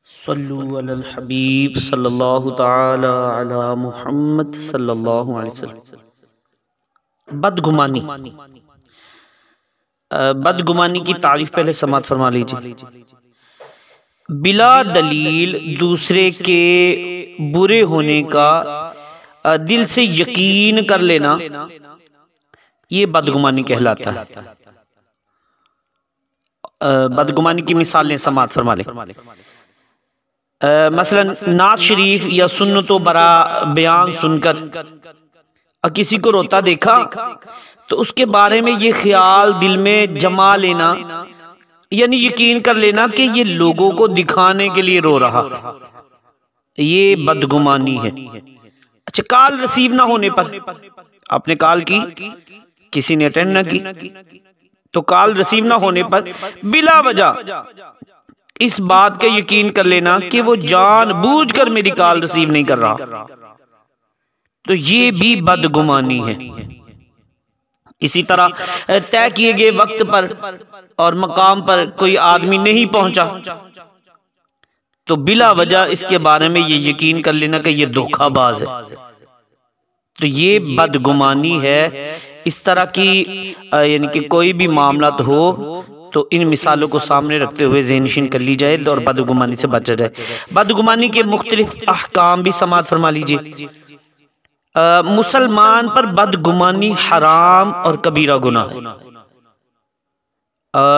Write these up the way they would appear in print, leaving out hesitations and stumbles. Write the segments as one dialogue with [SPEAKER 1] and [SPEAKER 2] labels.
[SPEAKER 1] صلو علی الحبیب صلی اللہ تعالی علی محمد صلی اللہ علیہ وسلم۔ بدگمانی بدگمانی کی تعریف پہلے سماعت فرما لیجیے۔ بلا دلیل دوسرے کے برے ہونے کا دل سے یقین کر لینا، یہ بدگمانی کہلاتا ہے۔ بدگمانی کی مثالیں سماعت فرما لیں۔ مثلا نعت شریف یا سنت و برا بیان سن کر کسی کو روتا دیکھا تو اس کے بارے میں یہ خیال دل میں جما لینا، یعنی یقین کر لینا کہ یہ لوگوں کو دکھانے کے لیے رو رہا، یہ بدگمانی ہے۔ اچھا، کال ریسیو نہ ہونے پر، آپ نے کال کی، کسی نے اٹینڈ نہ کی، تو کال ریسیو نہ ہونے پر بلا وجہ اس بات کا یقین کر لینا کہ وہ جان بوجھ کر میری کال ریسیو نہیں کر رہا، تو یہ بھی بدگمانی ہے۔ اسی طرح طے کیے گئے وقت پر اور مقام پر کوئی آدمی نہیں پہنچا تو بلا وجہ اس کے بارے میں یہ یقین کر لینا کہ یہ دھوکہ باز ہے، تو یہ بدگمانی ہے۔ اس طرح کی یعنی کہ کوئی بھی معاملات ہو تو ان مثالوں کو سامنے رکھتے ہوئے ذہن نشین کر لی جائے اور بدگمانی سے بچا جائے۔ بدگمانی کے مختلف احکام بھی سماعت فرما لیجیے۔ مسلمان پر بدگمانی حرام اور کبیرہ گناہ ہے۔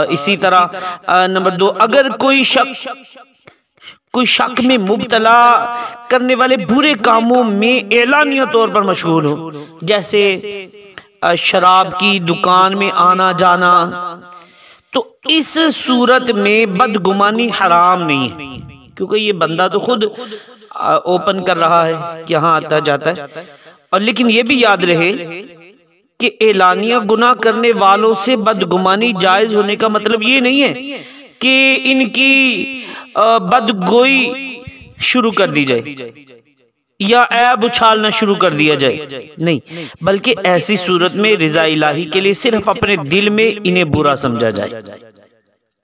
[SPEAKER 1] اسی طرح نمبر 2، اگر کوئی شک میں مبتلا کرنے والے برے کاموں میں اعلانیہ طور پر مشغول ہو، جیسے شراب کی دکان میں آنا جانا، تو اس صورت میں بدگمانی حرام نہیں ہے، کیونکہ یہ بندہ تو خود اوپن کر رہا ہے کہ ہاں آتا جاتا ہے۔ اور لیکن یہ بھی یاد رہے کہ اعلانیہ گناہ کرنے والوں سے بدگمانی جائز ہونے کا مطلب یہ نہیں ہے کہ ان کی بدگوئی شروع کر دی جائے یا عیب اچھالنا شروع کر دیا جائے، نہیں، بلکہ ایسی صورت میں رضا الہی کے لیے صرف اپنے دل میں انہیں برا سمجھا جائے۔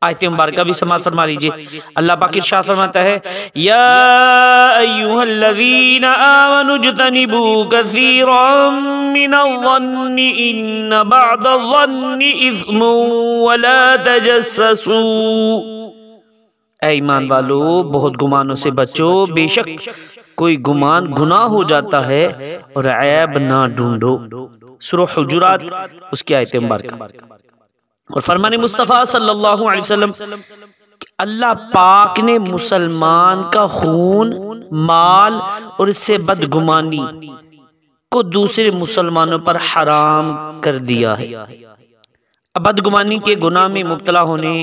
[SPEAKER 1] آیت مبارکہ بھی سماعت فرما لیجئے۔ اللہ پاک ارشاد فرماتا ہے، یا ایھا الذین آمنوا اجتنبوا کثیرا من الظن ان بعض الظن اثم ولا تجسسوا۔ اے ایمان والو، بہت گمانوں سے بچو، بے شک کوئی گمان گناہ ہو جاتا ہے، اور عیب نہ ڈھونڈو۔ سورہ حجرات اس کی آیت مبارکہ۔ اور فرمان مصطفیٰ صلی اللہ علیہ وسلم، اللہ پاک نے مسلمان کا خون، مال اور اس سے بدگمانی کو دوسرے مسلمانوں پر حرام کر دیا ہے۔ اب بدگمانی کے گناہ میں مبتلا ہونے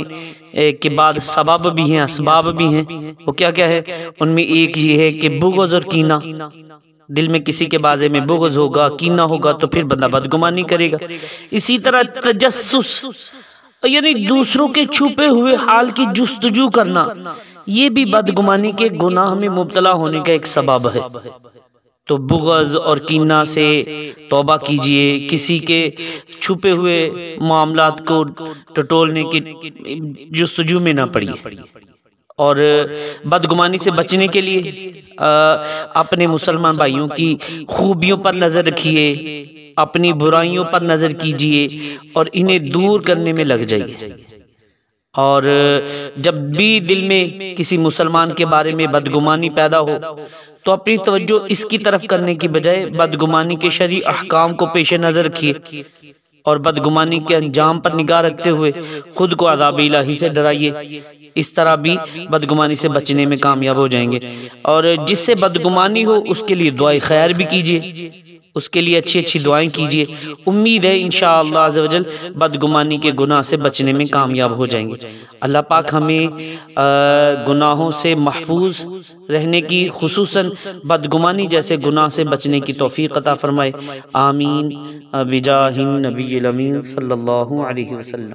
[SPEAKER 1] کے بعد سبب بھی ہیں، اسباب بھی ہیں۔ وہ کیا کیا ہے؟ ان میں ایک یہ ہے کہ بغض اور کینہ، دل میں کسی کے بارے میں بغض ہوگا، کینہ ہوگا تو پھر بندہ بدگمانی کرے گا۔ اسی طرح تجسس، یعنی دوسروں کے چھپے ہوئے حال کی جستجو کرنا، یہ بھی بدگمانی کے گناہ میں مبتلا ہونے کا ایک سبب ہے۔ تو بغض اور کینہ سے توبہ کیجئے، کسی کے چھپے ہوئے معاملات کو ٹٹولنے کی جستجو میں نہ پڑیے، اور بدگمانی سے بچنے کے لیے اپنے مسلمان بھائیوں کی خوبیوں پر نظر رکھیے، اپنی برائیوں پر نظر کیجئے اور انہیں دور کرنے میں لگ جائیے۔ اور جب بھی دل میں کسی مسلمان کے بارے میں بدگمانی پیدا ہو تو اپنی توجہ اس کی طرف کرنے کی بجائے بدگمانی کے شرعی احکام کو پیش نظر رکھیے، اور بدگمانی کے انجام پر نگاہ رکھتے ہوئے خود کو عذاب الہی سے ڈرائیے۔ اس طرح بھی بدگمانی سے بچنے میں کامیاب ہو جائیں گے۔ اور جس سے بدگمانی ہو اس کے لیے دعائے خیر بھی کیجئے، اس کے لیے اچھی اچھی دعائیں کیجئے۔ امید ہے انشاءاللہ عز و جل بدگمانی کے گناہ سے بچنے میں کامیاب ہو جائیں گے۔ اللہ پاک ہمیں گناہوں سے محفوظ رہنے کی، خصوصاً بدگمانی جیسے گناہ سے بچنے کی توفیق عطا فرمائے۔ آمین بجاہ النبی الامین صلی اللہ علیہ وسلم۔